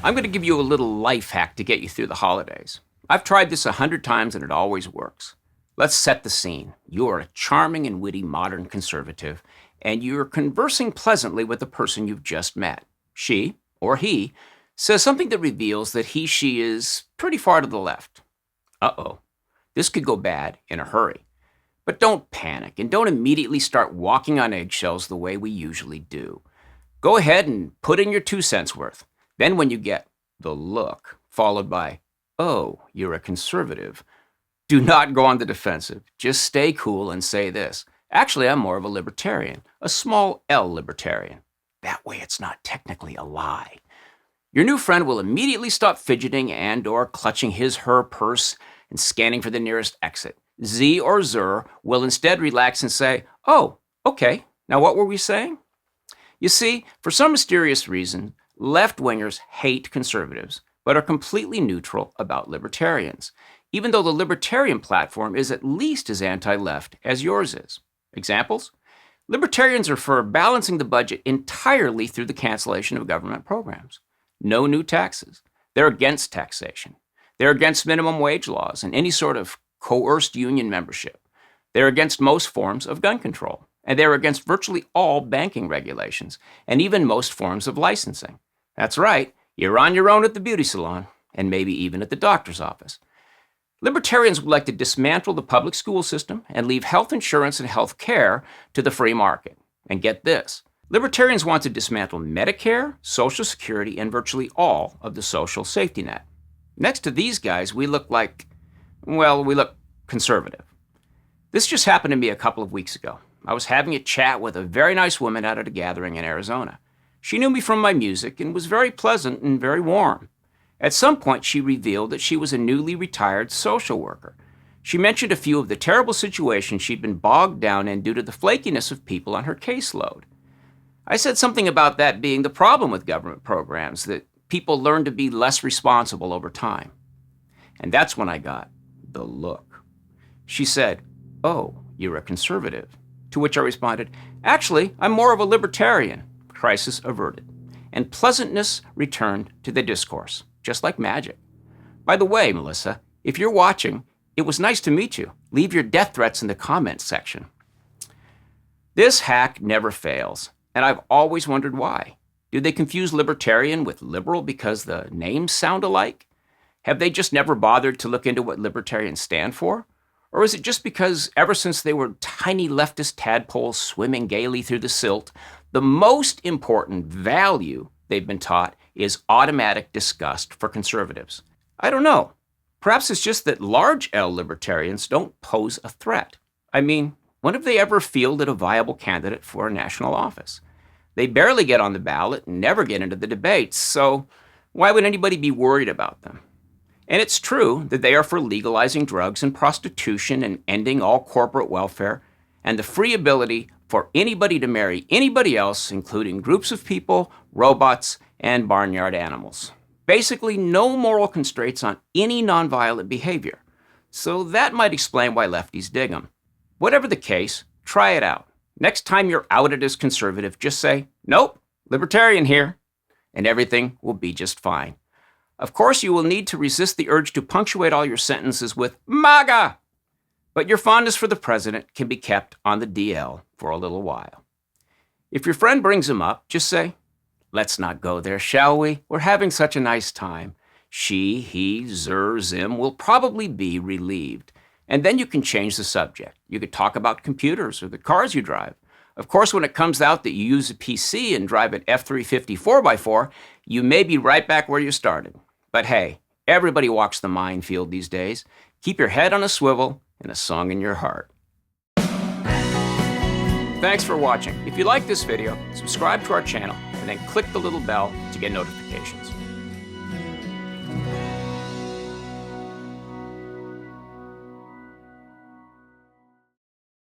I'm going to give you a little life hack to get you through the holidays. I've tried this 100 times and it always works. Let's set the scene. You are a charming and witty modern conservative, and you're conversing pleasantly with the person you've just met. She, or he, says something that reveals that she is pretty far to the left. Uh-oh. This could go bad in a hurry. But don't panic and don't immediately start walking on eggshells the way we usually do. Go ahead and put in your 2 cents worth. Then when you get the look, followed by, "Oh, you're a conservative," do not go on the defensive. Just stay cool and say this: "Actually, I'm more of a libertarian, a small L libertarian." That way it's not technically a lie. Your new friend will immediately stop fidgeting and/or clutching her purse and scanning for the nearest exit. Z or Zer will instead relax and say, "Oh, okay, now what were we saying?" You see, for some mysterious reason, left-wingers hate conservatives, but are completely neutral about libertarians, even though the libertarian platform is at least as anti-left as yours is. Examples? Libertarians are for balancing the budget entirely through the cancellation of government programs. No new taxes. They're against taxation. They're against minimum wage laws and any sort of coerced union membership. They're against most forms of gun control. And they're against virtually all banking regulations and even most forms of licensing. That's right, you're on your own at the beauty salon and maybe even at the doctor's office. Libertarians would like to dismantle the public school system and leave health insurance and health care to the free market. And get this, libertarians want to dismantle Medicare, Social Security, and virtually all of the social safety net. Next to these guys, we look conservative. This just happened to me a couple of weeks ago. I was having a chat with a very nice woman out at a gathering in Arizona. She knew me from my music and was very pleasant and very warm. At some point, she revealed that she was a newly retired social worker. She mentioned a few of the terrible situations she'd been bogged down in due to the flakiness of people on her caseload. I said something about that being the problem with government programs, that people learn to be less responsible over time. And that's when I got the look. She said, "Oh, you're a conservative." To which I responded, "Actually, I'm more of a libertarian." Crisis averted. And pleasantness returned to the discourse, just like magic. By the way, Melissa, if you're watching, it was nice to meet you. Leave your death threats in the comments section. This hack never fails, and I've always wondered why. Do they confuse libertarian with liberal because the names sound alike? Have they just never bothered to look into what libertarians stand for? Or is it just because ever since they were tiny leftist tadpoles swimming gaily through the silt, the most important value they've been taught is automatic disgust for conservatives? I don't know. Perhaps it's just that large L libertarians don't pose a threat. I mean, when have they ever fielded a viable candidate for a national office? They barely get on the ballot and never get into the debates, so why would anybody be worried about them? And it's true that they are for legalizing drugs and prostitution and ending all corporate welfare and the free ability for anybody to marry anybody else, including groups of people, robots, and barnyard animals. Basically, no moral constraints on any nonviolent behavior. So that might explain why lefties dig them. Whatever the case, try it out. Next time you're outed as conservative, just say, "Nope, libertarian here," and everything will be just fine. Of course, you will need to resist the urge to punctuate all your sentences with MAGA, but your fondness for the president can be kept on the DL for a little while. If your friend brings him up, just say, "Let's not go there, shall we? We're having such a nice time." She, he, Zer, Zim will probably be relieved. And then you can change the subject. You could talk about computers or the cars you drive. Of course, when it comes out that you use a PC and drive an F-350 4x4, you may be right back where you started. But hey, everybody walks the minefield these days. Keep your head on a swivel and a song in your heart. Thanks for watching. If you like this video, subscribe to our channel and then click the little bell to get notifications.